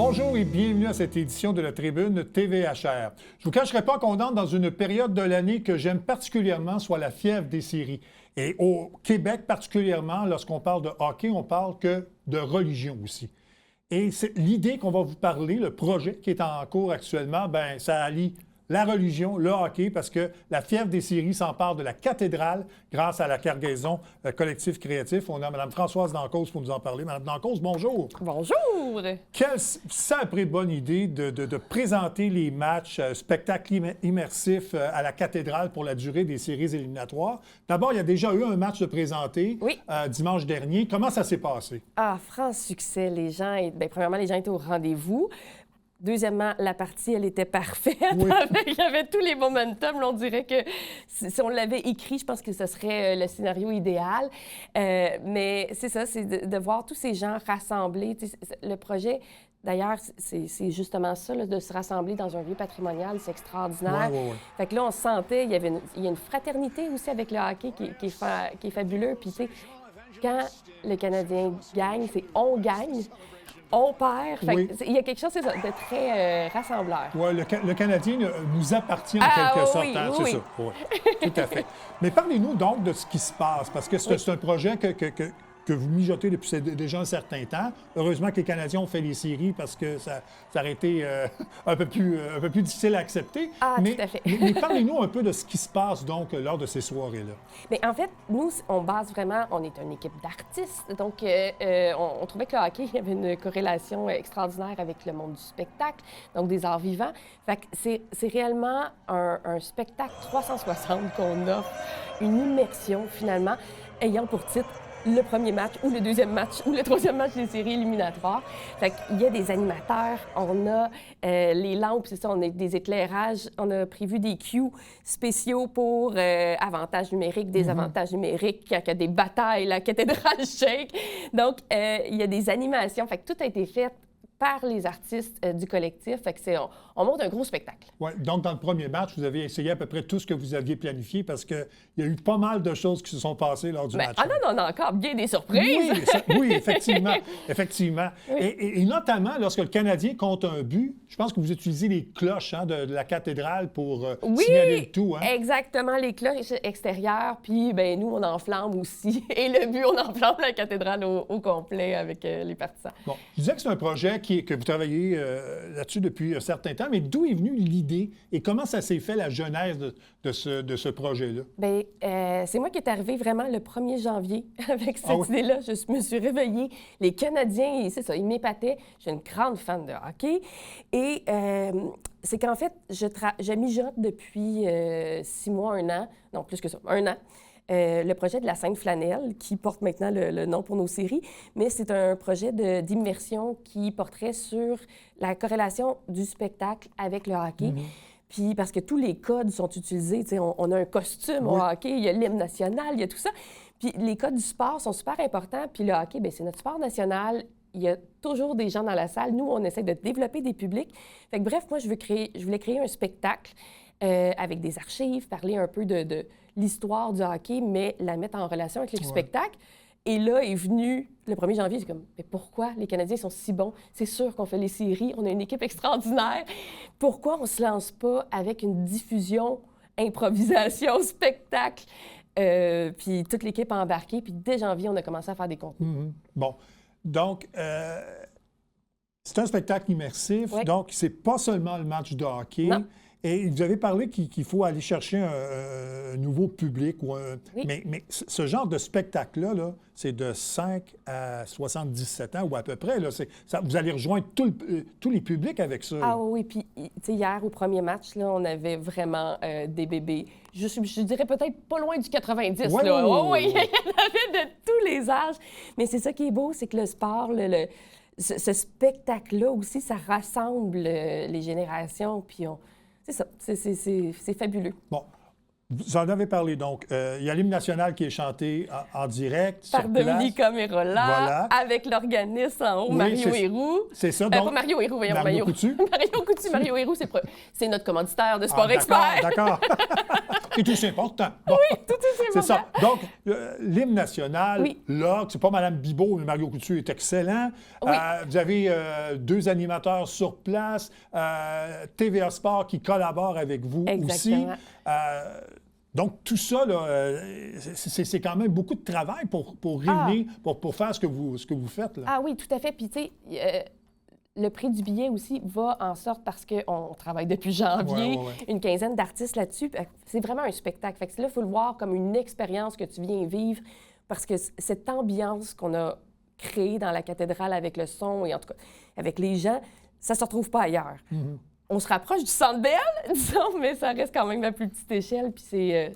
Bonjour et bienvenue à cette édition de la Tribune TVHR. Je ne vous cacherai pas qu'on entre dans une période de l'année que j'aime particulièrement, soit la fièvre des séries. Et au Québec, particulièrement, lorsqu'on parle de hockey, on parle que de religion aussi. Et c'est l'idée qu'on va vous parler, le projet qui est en cours actuellement, bien, ça allie la religion, le hockey, parce que la fièvre des séries s'empare de la cathédrale grâce à la cargaison collectif créatif. On a Mme Françoise Dancause pour nous en parler. Mme Dancause, bonjour. Bonjour. Quelle sacrée bonne idée de présenter les matchs, spectacles immersifs à la cathédrale pour la durée des séries éliminatoires. D'abord, il y a déjà eu un match de présenté dimanche dernier. Comment ça s'est passé? Ah, franc succès. Les gens, premièrement, les gens étaient au rendez-vous. Deuxièmement, la partie, elle était parfaite. Oui. Il y avait tous les momentum. Là, on dirait que si on l'avait écrit, je pense que ce serait le scénario idéal. Mais c'est ça, c'est de voir tous ces gens rassemblés. Le projet, d'ailleurs, c'est justement ça, là, de se rassembler dans un lieu patrimonial. C'est extraordinaire. Oui. Fait que là, on se sentait, il y a une fraternité aussi avec le hockey qui est fabuleux. Puis, tu sais, quand le Canadien gagne, c'est on gagne. On perd. Oui. Il y a quelque chose de très rassembleur. Oui, le Canadien nous appartient en quelque sorte. Oui, hein? oui. C'est ça. Oui, tout à fait. Mais parlez-nous donc de ce qui se passe, parce que c'est un projet que vous mijotez depuis déjà un certain temps. Heureusement que les Canadiens ont fait les séries parce que ça aurait été un peu plus difficile à accepter. Tout à fait. mais parlez-nous un peu de ce qui se passe donc lors de ces soirées-là. Bien, en fait, nous, on base vraiment, on est une équipe d'artistes, donc on trouvait que le hockey, il y avait une corrélation extraordinaire avec le monde du spectacle, donc des arts vivants. Fait que c'est réellement un spectacle 360 qu'on offre, une immersion finalement, ayant pour titre le premier match ou le deuxième match ou le troisième match des séries éliminatoires. Fait qu'il y a des animateurs, on a les lampes, c'est ça, on a des éclairages, on a prévu des cues spéciaux pour avantages numériques, désavantages numériques, il y a des batailles, la cathédrale shake. Donc, il y a des animations. Fait que tout a été fait par les artistes du collectif. Fait que on monte un gros spectacle. Oui, donc dans le premier match, vous avez essayé à peu près tout ce que vous aviez planifié parce qu'il y a eu pas mal de choses qui se sont passées lors du match. Ah non, on a encore bien des surprises! Oui, effectivement. Effectivement. Oui. Et notamment, lorsque le Canadien compte un but, je pense que vous utilisez les cloches de la cathédrale pour signaler le tout. Hein? Exactement, les cloches extérieures. Puis, ben nous, on enflamme aussi. Et le but, on enflamme la cathédrale au complet avec les partisans. Bon, je disais que c'est un projet que vous travaillez là-dessus depuis un certain temps, mais d'où est venue l'idée et comment ça s'est fait, la genèse de ce projet-là? Bien, c'est moi qui est arrivée vraiment le 1er janvier avec cette idée-là. Je me suis réveillée. Les Canadiens, c'est ça, ils m'épataient. Je suis une grande fan de hockey. Et c'est qu'en fait, je mijote depuis 6 mois, 1 an, non, plus que ça, 1 an. Le projet de la Sainte Flanelle, qui porte maintenant le nom pour nos séries, mais c'est un projet d'immersion qui porterait sur la corrélation du spectacle avec le hockey. Puis parce que tous les codes sont utilisés, tu sais, on a un costume au hockey, il y a l'hymne national, il y a tout ça. Puis les codes du sport sont super importants, puis le hockey, bien, c'est notre sport national. Il y a toujours des gens dans la salle. Nous, on essaie de développer des publics. Fait que, bref, moi, je voulais créer un spectacle avec des archives, parler un peu de l'histoire du hockey, mais la mettre en relation avec le spectacle. Et là est venu le 1er janvier, c'est comme, mais pourquoi les Canadiens sont si bons? C'est sûr qu'on fait les séries, on a une équipe extraordinaire. Pourquoi on ne se lance pas avec une diffusion, improvisation, spectacle? Puis toute l'équipe a embarqué, puis dès janvier, on a commencé à faire des contenus. Bon, donc, c'est un spectacle immersif, donc c'est pas seulement le match de hockey. Non. Et vous avez parlé qu'il faut aller chercher un nouveau public. Mais ce genre de spectacle-là, là, c'est de 5 à 77 ans ou à peu près. Là, vous allez rejoindre tous les publics avec ça. Ah oui, puis hier, au premier match, là, on avait vraiment des bébés. Je dirais peut-être pas loin du 90. Oui, il y en avait de tous les âges. Mais c'est ça qui est beau, c'est que le sport, ce spectacle-là aussi, ça rassemble les générations, puis c'est ça, c'est fabuleux. Bon, Vous en avez parlé, donc. Il y a l'hymne national qui est chanté en direct, Par sur place. Dominica Merola, Voilà. avec l'organiste en haut, Oui, Mario Héroux. C'est ça, donc... Pas Mario Héroux, voyons, Mario Coutu. Mario Coutu, Mario Héroux, c'est notre commanditaire de Sport Ah, Expert. d'accord. C'est aussi important. Bon. Oui, tout est C'est important. ça. Donc, l'hymne national, Oui. là, c'est pas Mme Bibeau, mais Mario Coutu est excellent. Oui. Vous avez 2 animateurs sur place, TVA Sport qui collabore avec vous Exactement. aussi. Donc, tout ça, là, c'est quand même beaucoup de travail pour réunir, pour faire ce que vous faites. Là. Ah oui, tout à fait. Puis, tu sais, le prix du billet aussi va en sorte parce qu'on travaille depuis janvier, Ouais. une quinzaine d'artistes là-dessus. C'est vraiment un spectacle. Fait que là, il faut le voir comme une expérience que tu viens vivre parce que cette ambiance qu'on a créée dans la cathédrale avec le son et en tout cas avec les gens, ça ne se retrouve pas ailleurs. Mm-hmm. On se rapproche du Centre Bell, disons, mais ça reste quand même à plus petite échelle, puis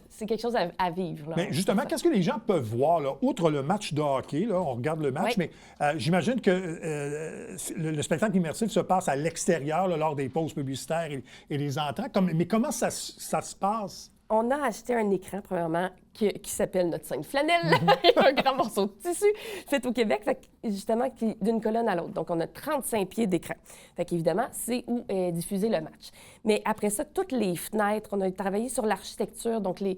c'est quelque chose à vivre. Là, Mais justement, qu'est-ce que les gens peuvent voir, là, outre le match de hockey, là, on regarde le match, Oui. mais j'imagine que le spectacle immersif se passe à l'extérieur, là, lors des pauses publicitaires et les entrants. Mais comment ça se passe? On a acheté un écran, premièrement, qui s'appelle notre scène flanelle. Un grand morceau de tissu fait au Québec, fait justement, d'une colonne à l'autre. Donc, on a 35 pieds d'écran. Fait qu'évidemment, c'est où est diffusé le match. Mais après ça, toutes les fenêtres, on a travaillé sur l'architecture, donc il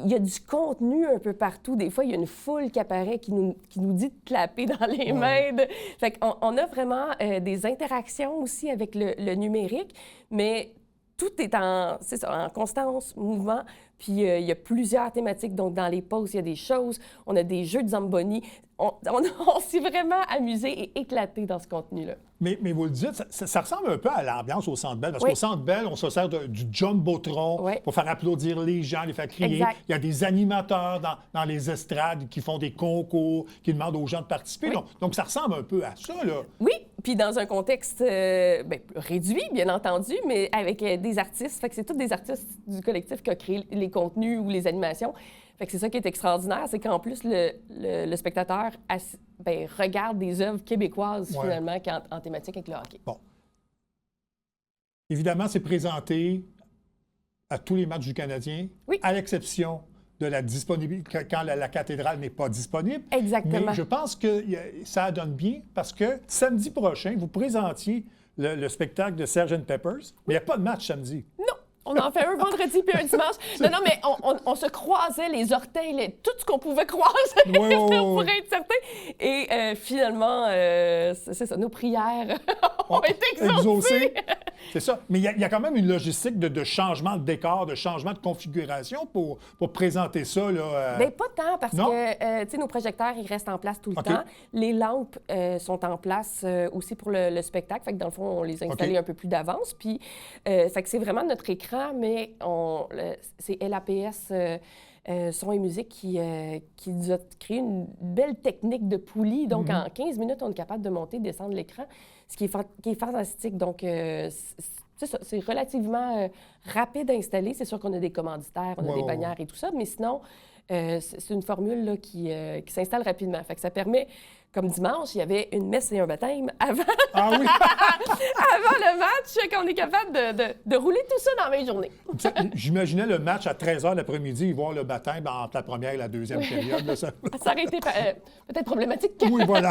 y a du contenu un peu partout. Des fois, il y a une foule qui apparaît qui nous dit de clapper dans les mains. Fait qu'on a vraiment des interactions aussi avec le numérique, mais tout est en constant mouvement. Puis il y a plusieurs thématiques. Donc, dans les pauses, il y a des choses. On a des jeux de Zamboni. On s'est vraiment amusé et éclaté dans ce contenu-là. Mais vous le dites, ça ressemble un peu à l'ambiance au Centre Bell, parce Oui. qu'au Centre Bell, on se sert du jumbotron Oui. pour faire applaudir les gens, les faire crier. Exact. Il y a des animateurs dans les estrades qui font des concours, qui demandent aux gens de participer. Oui. Donc, ça ressemble un peu à ça, là. Oui, puis dans un contexte réduit, bien entendu, mais avec des artistes. Fait que c'est tous des artistes du collectif qui ont créé les contenus ou les animations. Fait que c'est ça qui est extraordinaire, c'est qu'en plus, le spectateur regarde des œuvres québécoises, Ouais. finalement, en thématique avec le hockey. Bon. Évidemment, c'est présenté à tous les matchs du Canadien, Oui. à l'exception de la disponibilité, quand la cathédrale n'est pas disponible. Exactement. Mais je pense que ça donne bien parce que samedi prochain, vous présentiez le spectacle de Sgt. Peppers, mais il n'y a pas de match samedi. Non! On en fait un vendredi puis un dimanche. Non, mais on se croisait les orteils, tout ce qu'on pouvait croiser Oui. pour être certain. Et finalement, c'est ça, nos prières ont été exaucées. C'est ça. Mais il y a quand même une logistique de changement de décor, de changement de configuration pour présenter ça. Là, Bien, pas tant, parce Non? que, tu sais, nos projecteurs, ils restent en place tout le OK. temps. Les lampes sont en place aussi pour le spectacle. Fait que, dans le fond, on les a installées un peu plus d'avance. Puis, fait que c'est vraiment notre écran, mais c'est LAPS Son et Musique qui nous a créé une belle technique de poulie. Donc, en 15 minutes, on est capable de monter, descendre l'écran, ce qui est fantastique. Donc, c'est ça, c'est relativement rapide à installer. C'est sûr qu'on a des commanditaires, on a des bannières et tout ça, mais sinon, c'est une formule là, qui s'installe rapidement. Fait que ça permet, comme dimanche, il y avait une messe et un baptême avant, Ah oui! avant le match, qu'on est capable de rouler tout ça dans la même journée. J'imaginais le match à 13h l'après-midi, voir le baptême entre la première et la deuxième période. Là, ça... Ça aurait été peut-être problématique. Oui, voilà.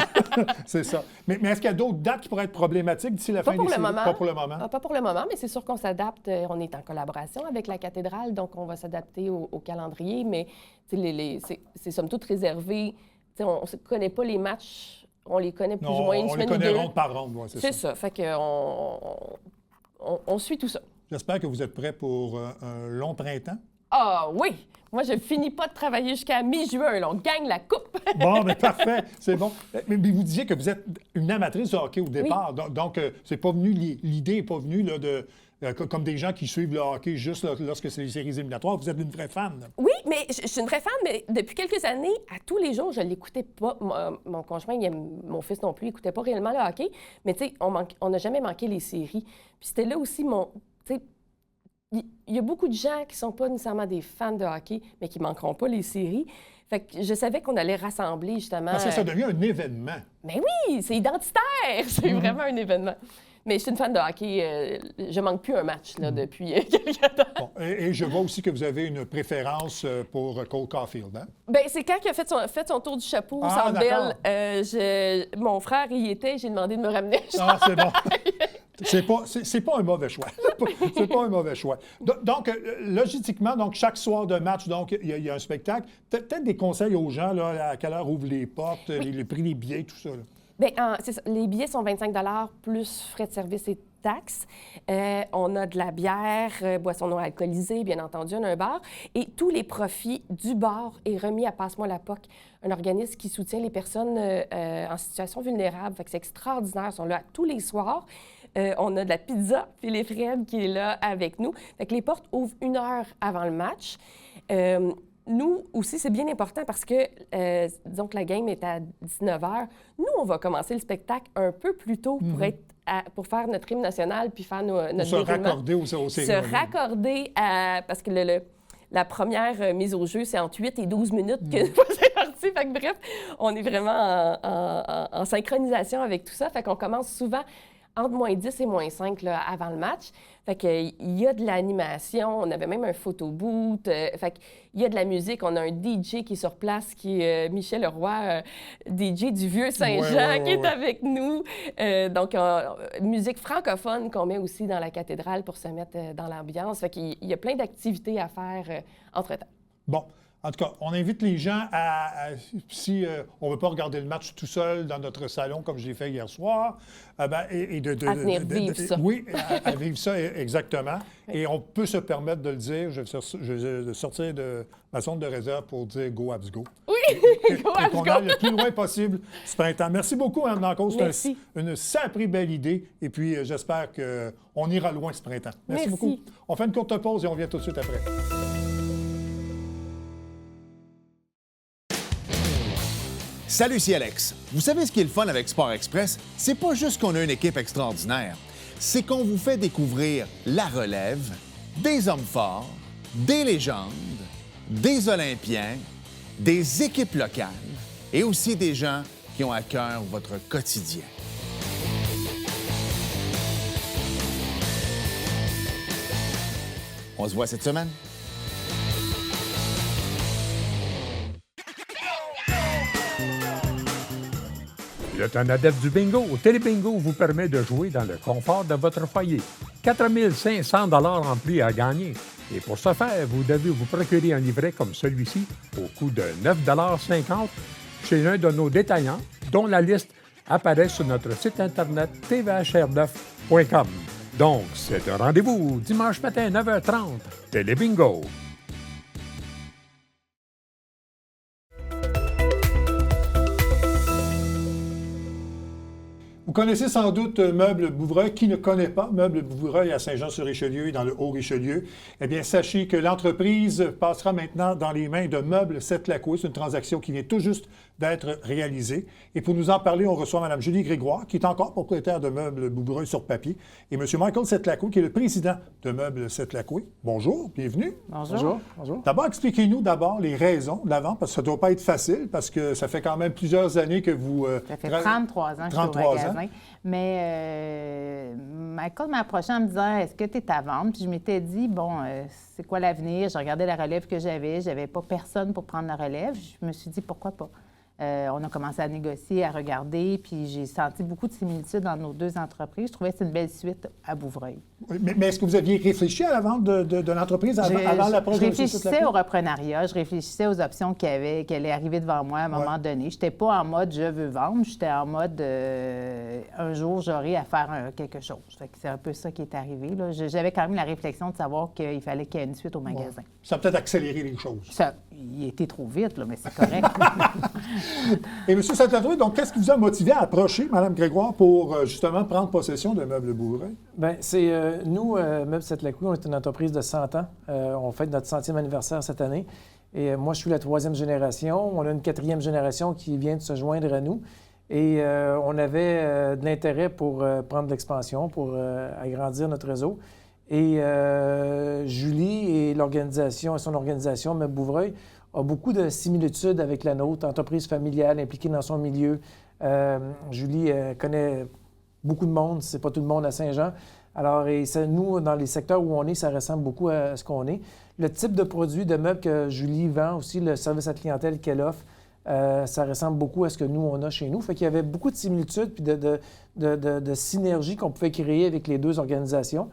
C'est ça. Mais est-ce qu'il y a d'autres dates qui pourraient être problématiques d'ici la fin des séries? Pas pour le moment. Pas pour le moment, mais c'est sûr qu'on s'adapte. On est en collaboration avec la cathédrale, donc on va s'adapter au calendrier, mais c'est somme toute réservé. T'sais, on ne connaît pas les matchs, on les connaît plus ou moins une semaine ou deux. On les connaît ronde par ronde, oui, c'est ça. Fait qu'on on suit tout ça. J'espère que vous êtes prêts pour un long printemps. Ah oui! Moi, je finis pas de travailler jusqu'à mi-juin. On gagne la coupe. Bon, bien parfait, c'est bon. Mais vous disiez que vous êtes une amatrice de hockey au départ. Oui. Donc, c'est pas venu, l'idée n'est pas venue là, comme des gens qui suivent le hockey juste lorsque c'est les séries éliminatoires. Vous êtes une vraie fan. Là. Oui, mais je suis une vraie fan, mais depuis quelques années, à tous les jours, je ne l'écoutais pas. Mon conjoint, mon fils non plus, il n'écoutait pas réellement le hockey. Mais tu sais, on n'a jamais manqué les séries. Puis c'était là aussi tu sais, il y a beaucoup de gens qui ne sont pas nécessairement des fans de hockey, mais qui ne manqueront pas les séries. Fait que je savais qu'on allait rassembler, justement... Parce que ça devient un événement. Mais oui, c'est identitaire! C'est vraiment un événement. Mais je suis une fan de hockey. Je manque plus un match là, depuis quelques temps. Bon, et je vois aussi que vous avez une préférence pour Cole Caulfield, hein? Bien, c'est quand il a fait son tour du chapeau au Centre Bell. Mon frère y était, j'ai demandé de me ramener. Ah, c'est bon. C'est pas un mauvais choix. C'est pas un mauvais choix. Donc, logistiquement, donc, chaque soir de match, donc, il y a un spectacle. Peut-être des conseils aux gens, là, à quelle heure ouvrent les portes, oui. Le prix des billets, tout ça. Bien, c'est ça. Les billets sont 25 plus frais de service et taxes. On a de la bière, boissons non alcoolisées, bien entendu, on a un bar. Et tous les profits du bar est remis à Passe-moi la POC, un organisme qui soutient les personnes en situation vulnérable. Fait que c'est extraordinaire. Ils sont là tous les soirs. On a de la pizza, puis les Fred qui est là avec nous. Fait que les portes ouvrent 1 heure avant le match. Nous aussi, c'est bien important parce que, disons que la game est à 19 h. Nous, on va commencer le spectacle un peu plus tôt pour faire notre hymne national puis faire notre déroulement. Se raccorder aux cérémonies. Se raccorder parce que la première mise au jeu, c'est entre 8 et 12 minutes que c'est parti. Fait que bref, on est vraiment en synchronisation avec tout ça. Fait qu'on commence souvent entre moins 10 et moins 5 là, avant le match. Fait qu'il y a de l'animation, on avait même un photo-boot, fait qu'il y a de la musique. On a un DJ qui est sur place, qui est Michel Leroy, DJ du Vieux-Saint-Jean, qui est avec nous. Donc, musique francophone qu'on met aussi dans la cathédrale pour se mettre dans l'ambiance. Fait qu'il y a plein d'activités à faire entre-temps. Bon. En tout cas, on invite les gens si on ne veut pas regarder le match tout seul dans notre salon, comme je l'ai fait hier soir, à venir vivre ça. Oui, à vivre ça, exactement. Et on peut se permettre de le dire. Je vais sortir de ma zone de réserve pour dire « Go Habs Go ». Oui, go Habs Go! Qu'on aille le plus loin possible ce printemps. Merci beaucoup, Mme Dancause. Merci. C'est une sacrée belle idée. Et puis, j'espère qu'on ira loin ce printemps. Merci beaucoup. On fait une courte pause et on vient tout de suite après. Salut, c'est Alex. Vous savez ce qui est le fun avec Sport Express? C'est pas juste qu'on a une équipe extraordinaire. C'est qu'on vous fait découvrir la relève, des hommes forts, des légendes, des Olympiens, des équipes locales et aussi des gens qui ont à cœur votre quotidien. On se voit cette semaine. Vous êtes un adepte du bingo? Télébingo vous permet de jouer dans le confort de votre foyer. 4 500 $ en prix à gagner. Et pour ce faire, vous devez vous procurer un livret comme celui-ci au coût de 9,50 $ chez un de nos détaillants, dont la liste apparaît sur notre site internet tvhr9.com. Donc, c'est un rendez-vous dimanche matin 9h30. Télébingo. Vous connaissez sans doute Meubles Bouvreuil. Qui ne connaît pas Meubles Bouvreuil à Saint-Jean-sur-Richelieu et dans le Haut-Richelieu? Eh bien, sachez que l'entreprise passera maintenant dans les mains de Meubles Sept-Lacoué. C'est une transaction qui vient tout juste d'être réalisée. Et pour nous en parler, on reçoit Mme Julie Grégoire, qui est encore propriétaire de Meubles Bouvreuil sur papier, et M. Michael Sept-Lacoué, qui est le président de Meubles Sept-Lacoué. Bonjour, bienvenue. Bonjour. Bonjour. D'abord, expliquez-nous les raisons de la vente, parce que ça ne doit pas être facile, parce que ça fait quand même plusieurs années que vous... Ça fait 33 ans que je suis au magasin. Mais Michael m'a approché en me disant « Est-ce que tu es à vendre? » Puis je m'étais dit « Bon, c'est quoi l'avenir? » Je regardais la relève que j'avais. Je n'avais pas personne pour prendre la relève. Je me suis dit « Pourquoi pas? » On a commencé à négocier, à regarder, puis j'ai senti beaucoup de similitudes dans nos deux entreprises. Je trouvais que c'était une belle suite à Bouvreuil. Mais est-ce que vous aviez réfléchi à la vente de l'entreprise avant l'approche de M. Sept-Lacoué? Je réfléchissais au reprenariat, je réfléchissais aux options qui allaient arriver devant moi à un moment donné. Je n'étais pas en mode « je veux vendre », j'étais en mode un jour, j'aurai à faire quelque chose. Fait que c'est un peu ça qui est arrivé. Là. J'avais quand même la réflexion de savoir qu'il fallait qu'il y ait une suite au magasin. Ça a peut-être accéléré les choses. Il était trop vite, là, mais c'est correct. Et M. Sept-Lacoué, donc, qu'est-ce qui vous a motivé à approcher Mme Grégoire pour justement prendre possession de Meubles Bouvreuil? Bien, c'est nous, Meubles Sept-Lacoué, on est une entreprise de 100 ans. On fête notre 100e anniversaire cette année. Et moi, je suis la 3e génération. On a une 4e génération qui vient de se joindre à nous. Et on avait de l'intérêt pour prendre de l'expansion, pour agrandir notre réseau. Et Julie et son organisation, Meubles Bouvreuil, a beaucoup de similitudes avec la nôtre, entreprise familiale impliquée dans son milieu. Julie connaît beaucoup de monde, c'est pas tout le monde à Saint-Jean. Alors, nous, dans les secteurs où on est, ça ressemble beaucoup à ce qu'on est. Le type de produit, de meubles que Julie vend aussi, le service à clientèle qu'elle offre, ça ressemble beaucoup à ce que nous, on a chez nous. Fait qu'il y avait beaucoup de similitudes puis de synergie qu'on pouvait créer avec les deux organisations.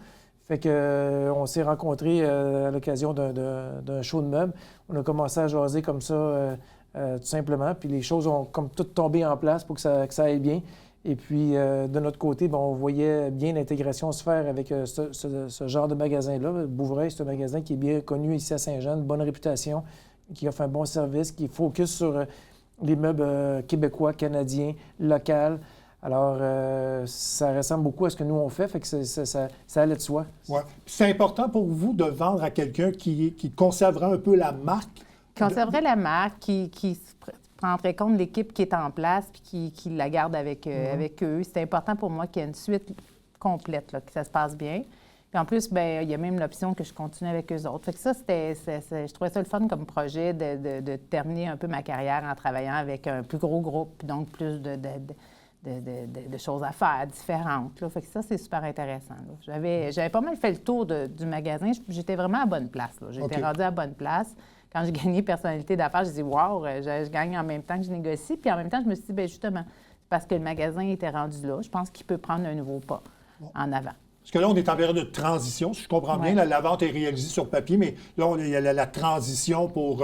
Fait qu'on s'est rencontrés à l'occasion d'un show de meubles. On a commencé à jaser comme ça, tout simplement. Puis les choses ont comme toutes tombé en place pour que ça aille bien. Et puis, de notre côté, on voyait bien l'intégration se faire avec ce genre de magasin-là. Bouvray, c'est un magasin qui est bien connu ici à Saint-Jean, une bonne réputation, qui offre un bon service, qui focus sur les meubles québécois, canadiens, locaux. Alors, ça ressemble beaucoup à ce que nous, on fait que ça allait de soi. Ouais. C'est important pour vous de vendre à quelqu'un qui conserverait un peu la marque? Qui conserverait la marque, qui prendrait compte de l'équipe qui est en place puis qui la garde avec eux. C'est important pour moi qu'il y ait une suite complète, là, que ça se passe bien. Puis en plus, bien, il y a même l'option que je continue avec eux autres. Fait que ça, je trouvais ça le fun comme projet de terminer un peu ma carrière en travaillant avec un plus gros groupe, donc plus de choses à faire différentes. Là. Fait que ça, c'est super intéressant. J'avais pas mal fait le tour du magasin. J'étais vraiment à bonne place. J'étais rendue à bonne place. Quand j'ai gagné personnalité d'affaires, je me suis dit, wow, je gagne en même temps que je négocie. Puis en même temps, je me suis dit, bien justement, parce que le magasin était rendu là, je pense qu'il peut prendre un nouveau pas en avant. Parce que là, on est en période de transition, si je comprends bien. La vente est réalisée sur papier, mais là, il y a la transition pour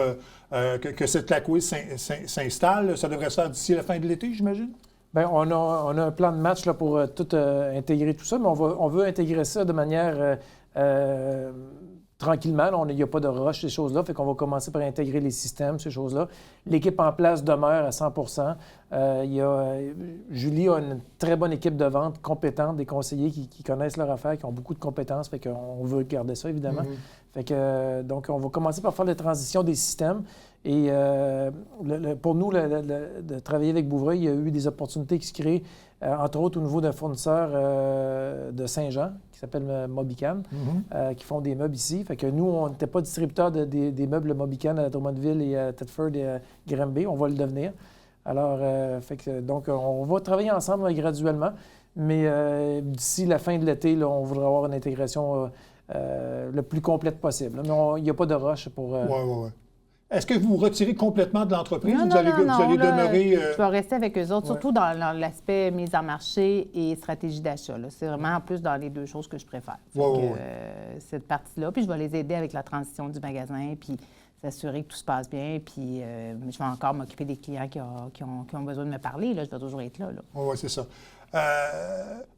que cette Lacoue s'installe. Ça devrait se faire d'ici la fin de l'été, j'imagine? Bien, on a un plan de match là, pour tout intégrer tout ça, mais on veut intégrer ça de manière tranquillement. Il n'y a pas de rush, ces choses-là. Fait qu'on va commencer par intégrer les systèmes, ces choses-là. L'équipe en place demeure à 100 Julie a une très bonne équipe de vente, compétente, des conseillers qui connaissent leur affaire, qui ont beaucoup de compétences. Fait qu'on veut garder ça, évidemment. Fait que, donc, on va commencer par faire la transition des systèmes. Et pour nous, de travailler avec Bouvray, il y a eu des opportunités qui se créent, entre autres au niveau d'un fournisseur de Saint-Jean, qui s'appelle Mobican, qui font des meubles ici. Fait que nous, on n'était pas distributeur des meubles Mobican à Drummondville et à Thetford et à Granby. On va le devenir. Alors, donc, on va travailler ensemble graduellement. Mais d'ici la fin de l'été, là, on voudra avoir une intégration le plus complète possible. Mais il n'y a pas de rush pour... Oui. Est-ce que vous vous retirez complètement de l'entreprise ou Non, vous allez demeurer... Je vais rester avec eux autres, surtout dans l'aspect mise en marché et stratégie d'achat. C'est vraiment en plus dans les deux choses que je préfère. Cette partie-là. Puis je vais les aider avec la transition du magasin, puis s'assurer que tout se passe bien. Puis je vais encore m'occuper des clients qui ont besoin de me parler. Là. Je vais toujours être là. Oui, c'est ça.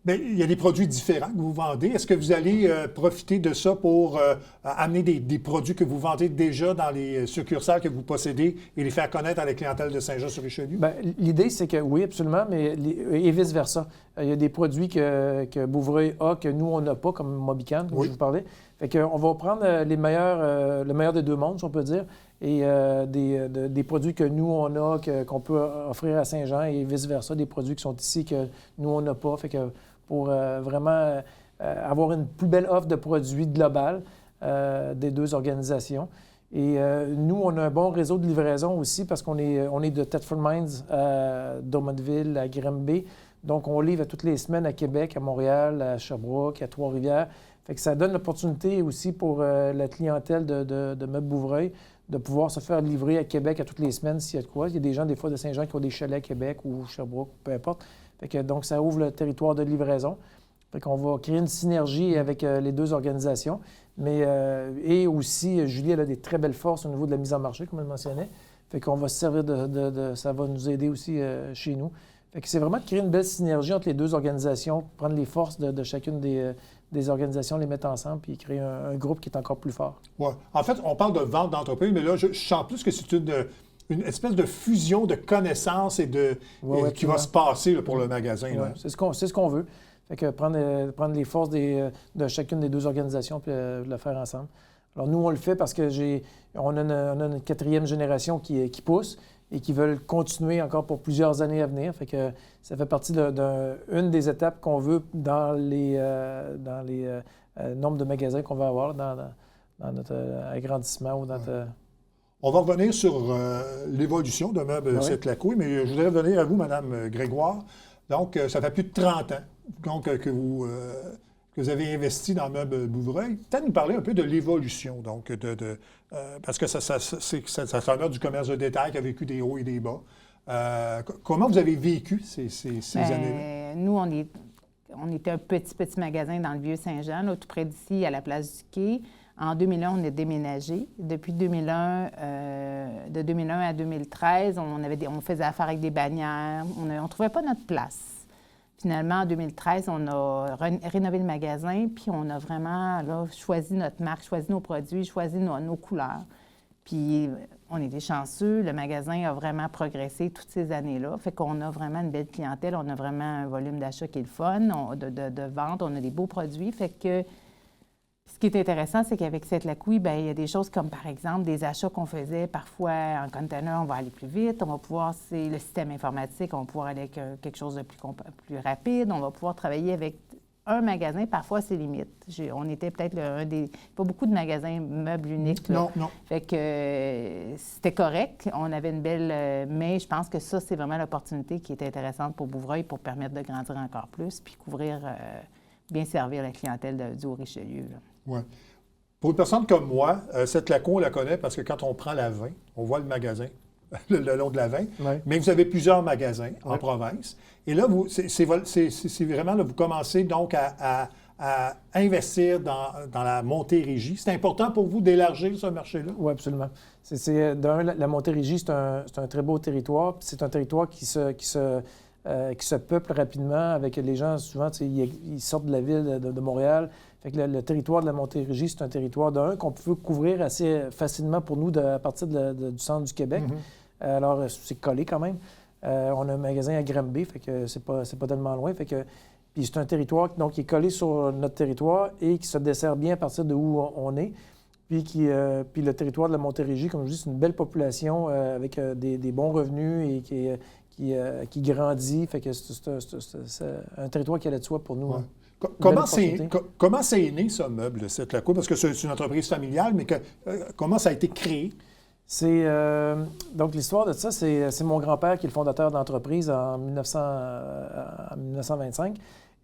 Bien, il y a des produits différents que vous vendez. Est-ce que vous allez profiter de ça pour amener des produits que vous vendez déjà dans les succursales que vous possédez et les faire connaître à la clientèle de Saint-Jean-sur-Richelieu? Bien, l'idée, c'est que oui, absolument, mais et vice-versa. Il y a des produits que Bouvray a que nous, on n'a pas, comme Mobican, comme je vous parlais. Fait qu'on va prendre le meilleur des deux mondes, si on peut dire, et des produits que nous, on a, qu'on peut offrir à Saint-Jean et vice-versa, des produits qui sont ici que nous, on n'a pas. Fait que pour vraiment avoir une plus belle offre de produits globale des deux organisations. Et nous, on a un bon réseau de livraison aussi parce qu'on est de Thetford Mines à Drummondville, à Granby. Donc, on livre toutes les semaines à Québec, à Montréal, à Sherbrooke, à Trois-Rivières. Fait que ça donne l'opportunité aussi pour la clientèle de Meubles Bouvray de pouvoir se faire livrer à Québec à toutes les semaines s'il y a de quoi. Il y a des gens, des fois, de Saint-Jean qui ont des chalets à Québec ou Sherbrooke, peu importe. Fait que, donc, ça ouvre le territoire de livraison. Fait qu'on va créer une synergie avec les deux organisations. Mais, et aussi, Julie, elle a des très belles forces au niveau de la mise en marché, comme elle mentionnait. Fait qu'on va se servir ça va nous aider aussi chez nous. Fait que c'est vraiment de créer une belle synergie entre les deux organisations, prendre les forces de chacune des organisations, les mettre ensemble, puis créer un groupe qui est encore plus fort. Oui. En fait, on parle de vente d'entreprise, mais là, je sens plus que c'est une espèce de fusion de connaissances et qui va se passer là, pour le magasin. Ouais. C'est ce qu'on veut. Fait que prendre les forces de chacune des deux organisations puis le faire ensemble. Alors, nous, on le fait parce que on a une quatrième génération qui pousse et qui veulent continuer encore pour plusieurs années à venir. Fait que ça fait partie d'une des étapes qu'on veut dans les nombres de magasins qu'on va avoir dans notre agrandissement ou notre... On va revenir sur l'évolution de Meubles Lacoue, mais je voudrais revenir à vous, Mme Grégoire. Donc, ça fait plus de 30 ans donc, que vous avez investi dans Meubles Bouvreuil. Peut-être nous parler un peu de l'évolution, donc, parce que ça traverse du commerce de détail qui a vécu des hauts et des bas. Comment vous avez vécu ces années-là? Nous, on était un petit magasin dans le Vieux-Saint-Jean, là, tout près d'ici, à la place du Quai. En 2001, on est déménagé. Depuis 2001, de 2001 à 2013, on faisait affaire avec des bannières. On ne trouvait pas notre place. Finalement, en 2013, on a rénové le magasin, puis on a vraiment là, choisi notre marque, choisi nos produits, choisi nos couleurs. Puis on était chanceux. Le magasin a vraiment progressé toutes ces années-là. Fait qu'on a vraiment une belle clientèle. On a vraiment un volume d'achat qui est le fun, de vente. On a des beaux produits. Fait que ce qui est intéressant, c'est qu'avec cette Lacouille, bien, il y a des choses comme, par exemple, des achats qu'on faisait parfois en container, on va aller plus vite. On va pouvoir, c'est le système informatique, on va pouvoir aller avec quelque chose de plus rapide. On va pouvoir travailler avec un magasin, parfois, c'est limite. On était peut-être un des... Pas beaucoup de magasins meubles uniques. Là. Non. Fait que c'était correct. On avait une belle... mais je pense que ça, c'est vraiment l'opportunité qui est intéressante pour Bouvreuil pour permettre de grandir encore plus puis couvrir, bien servir la clientèle du Haut-Richelieu. Oui. Pour une personne comme moi, cette Laco, on la connaît parce que quand on prend la 20, on voit le magasin le long de la 20, Oui. mais vous avez plusieurs magasins en province. Et là, c'est vraiment, là, vous commencez donc à investir dans la Montérégie. C'est important pour vous d'élargir ce marché-là? Oui, absolument. La Montérégie, c'est un très beau territoire. C'est un territoire qui se peuple rapidement avec les gens, souvent, ils sortent de la ville de Montréal. Fait que le territoire de la Montérégie, c'est un territoire qu'on peut couvrir assez facilement pour nous à partir du centre du Québec. Alors, c'est collé quand même. On a un magasin à Granby, fait que c'est pas tellement loin. Fait que, puis c'est un territoire donc, qui est collé sur notre territoire et qui se dessert bien à partir de où on est. Puis le territoire de la Montérégie, comme je dis, c'est une belle population avec des bons revenus et qui grandit. Fait que c'est un territoire qui allait de soi pour nous. Ouais. Hein. Comment c'est né, ce meuble, cette Laco? Parce que c'est une entreprise familiale, mais comment ça a été créé? Donc, l'histoire de ça, c'est mon grand-père qui est le fondateur de l'entreprise en 1925.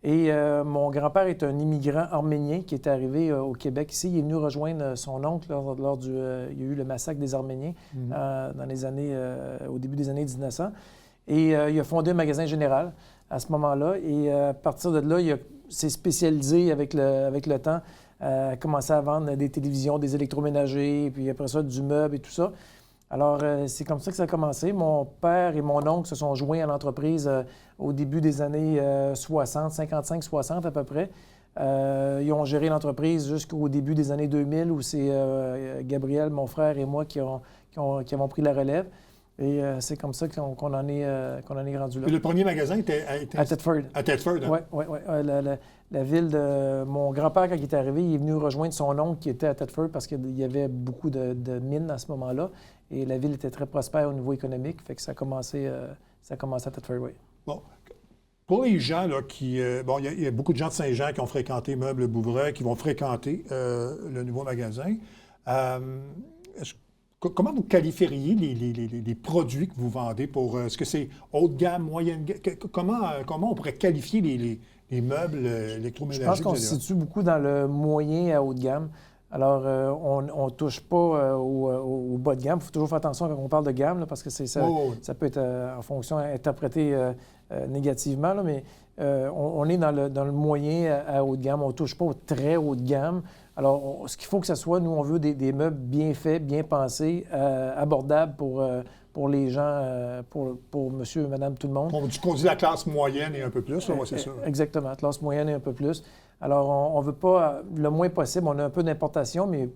Et mon grand-père est un immigrant arménien qui est arrivé au Québec ici. Il est venu rejoindre son oncle lors il y a eu le massacre des Arméniens dans les années, au début des années 1900. Et il a fondé un magasin général à ce moment-là. Et à partir de là, il s'est spécialisé avec le temps, a commencé à vendre des télévisions, des électroménagers, puis après ça, du meuble et tout ça. Alors, c'est comme ça que ça a commencé. Mon père et mon oncle se sont joints à l'entreprise au début des années 60, 55-60 à peu près. Ils ont géré l'entreprise jusqu'au début des années 2000 où c'est Gabriel, mon frère et moi qui avons pris la relève. Et c'est comme ça qu'on en est rendu là. Et le premier magasin était à Thetford. À Thetford, hein? Oui. La ville de... Mon grand-père, quand il est arrivé, il est venu rejoindre son oncle qui était à Thetford parce qu'il y avait beaucoup de mines à ce moment-là. Et la ville était très prospère au niveau économique. Fait que ça a commencé à Thetford, oui. Bon. Pour les gens là, il y a beaucoup de gens de Saint-Jean qui ont fréquenté Meubles Bouvreuil, qui vont fréquenter le nouveau magasin. Comment vous qualifieriez les produits que vous vendez est-ce que c'est haut de gamme, moyenne gamme? Comment on pourrait qualifier les meubles électroménagers? Je pense qu'on se situe beaucoup dans le moyen à haut de gamme. Alors, on ne touche pas au bas de gamme. Il faut toujours faire attention quand on parle de gamme, là, parce que ça peut être en fonction interprété négativement, là, mais on est dans le moyen à haut de gamme. On ne touche pas au très haut de gamme. Alors, ce qu'il faut que ce soit, nous, on veut des meubles bien faits, bien pensés, abordables pour les gens, pour monsieur, madame, tout le monde. On dit la classe moyenne et un peu plus, c'est ça. Exactement, classe moyenne et un peu plus. Alors, on ne veut pas, le moins possible, on a un peu d'importation, mais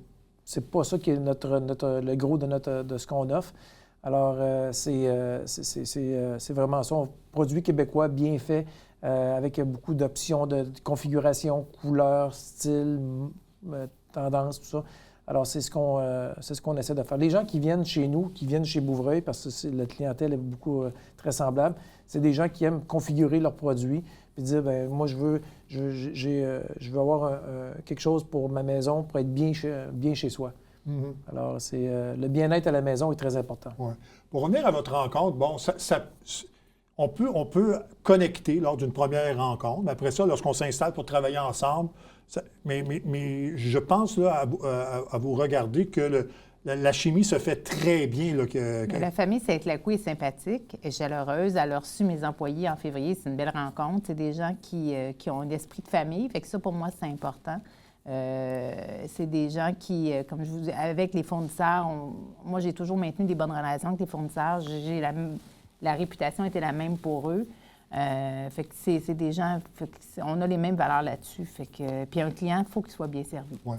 c'est pas ça qui est le gros de ce qu'on offre. Alors, c'est vraiment ça. Un produit québécois bien fait, avec beaucoup d'options de configuration, couleurs, style, tendance, tout ça. Alors, c'est ce qu'on essaie de faire. Les gens qui viennent chez nous, qui viennent chez Bouvreuil, parce que la clientèle est beaucoup très semblable, c'est des gens qui aiment configurer leurs produits puis dire, bien, moi, je veux avoir quelque chose pour ma maison pour être bien chez soi. Mm-hmm. Alors, le bien-être à la maison est très important. Ouais. Pour revenir à votre rencontre, bon, on peut connecter lors d'une première rencontre. Mais après ça, lorsqu'on s'installe pour travailler ensemble, mais je pense là, à vous regarder que la chimie se fait très bien. Là, La famille Sainte-Lacou est sympathique et chaleureuse. Elle a reçu mes employés en février. C'est une belle rencontre. C'est des gens qui ont un esprit de famille. Fait que ça, pour moi, c'est important. C'est des gens qui, comme je vous dis, avec les fournisseurs, moi, j'ai toujours maintenu des bonnes relations avec les fournisseurs. La réputation était la même pour eux. Fait que c'est des gens, on a les mêmes valeurs là-dessus. Fait que, puis un client, il faut qu'il soit bien servi. Ouais.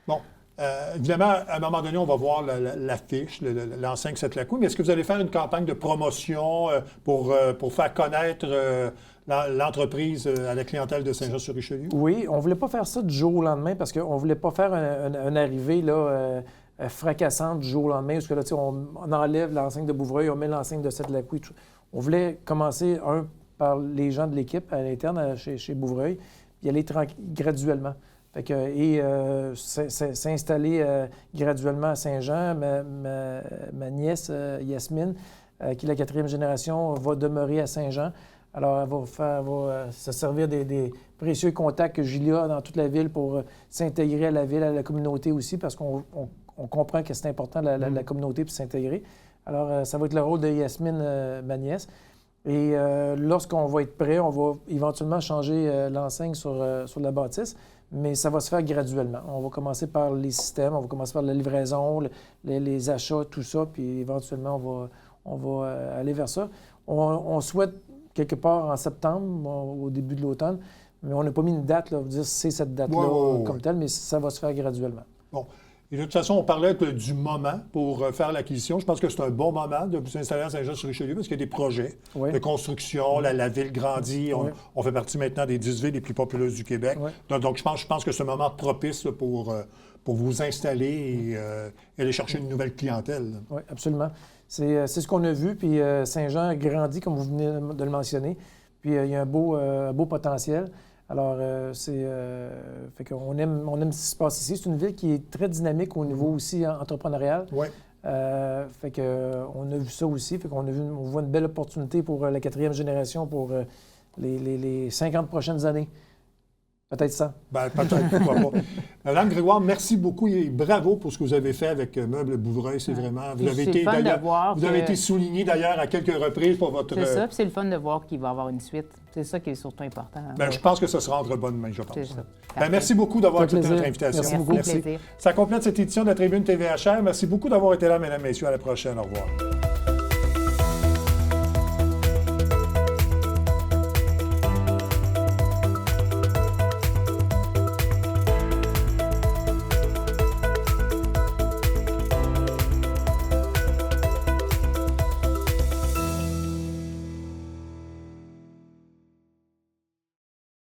Bon. Évidemment, à un moment donné, on va voir l'affiche, l'enseigne Sainte-Lacou, mais est-ce que vous allez faire une campagne de promotion pour faire connaître l'entreprise à la clientèle de Saint-Jean-sur-Richelieu? Oui, on ne voulait pas faire ça du jour au lendemain parce qu'on ne voulait pas faire une arrivée là, fracassante du jour au lendemain, parce que là, on enlève l'enseigne de Bouvreuil, on met l'enseigne de Sainte-Lacou. On voulait commencer, par les gens de l'équipe à l'interne chez Bouvreuil, puis aller graduellement. Fait que, s'installer graduellement à Saint-Jean. Ma nièce, Yasmine, qui est la 4e génération, va demeurer à Saint-Jean. Alors, elle va se servir des précieux contacts que Julie a dans toute la ville pour s'intégrer à la ville, à la communauté aussi, parce qu'on comprend que c'est important, la communauté, pour s'intégrer. Alors, ça va être le rôle de Yasmine, ma nièce. Et lorsqu'on va être prêt, on va éventuellement changer l'enseigne sur la bâtisse, mais ça va se faire graduellement. On va commencer par les systèmes, on va commencer par la livraison, les achats, tout ça, puis éventuellement, on va aller vers ça. On souhaite quelque part en septembre, au début de l'automne, mais on n'a pas mis une date, là, vous dire c'est cette date-là comme telle, mais ça va se faire graduellement. Bon. Et de toute façon, on parlait du moment pour faire l'acquisition. Je pense que c'est un bon moment de vous installer à Saint-Jean-sur-Richelieu parce qu'il y a des projets de construction, la ville grandit. On fait partie maintenant des 10 villes les plus populeuses du Québec. Donc, je pense que c'est un moment propice là, pour vous installer et aller chercher une nouvelle clientèle. Oui, absolument. C'est ce qu'on a vu. Puis Saint-Jean grandit, comme vous venez de le mentionner. Puis il y a un beau potentiel. Alors, fait qu'on aime ce qui se passe ici. C'est une ville qui est très dynamique au niveau aussi entrepreneurial. Oui. Fait qu'on a vu ça aussi. Fait qu'on voit une belle opportunité pour la 4e génération pour les 50 prochaines années. Peut-être ça. Bien, peut-être, pourquoi pas. Madame Grégoire, merci beaucoup et bravo pour ce que vous avez fait avec Meubles Bouvreuil. C'est vraiment... Vous avez été souligné d'ailleurs à quelques reprises pour votre... C'est ça, puis c'est le fun de voir qu'il va y avoir une suite. C'est ça qui est surtout important. Bien, je pense que ça sera entre bonnes mains, je pense. C'est ça. Bien, merci beaucoup d'avoir accepté notre invitation. Merci beaucoup. Merci. Ça complète cette édition de la Tribune TVHR. Merci beaucoup d'avoir été là, mesdames et messieurs. À la prochaine. Au revoir.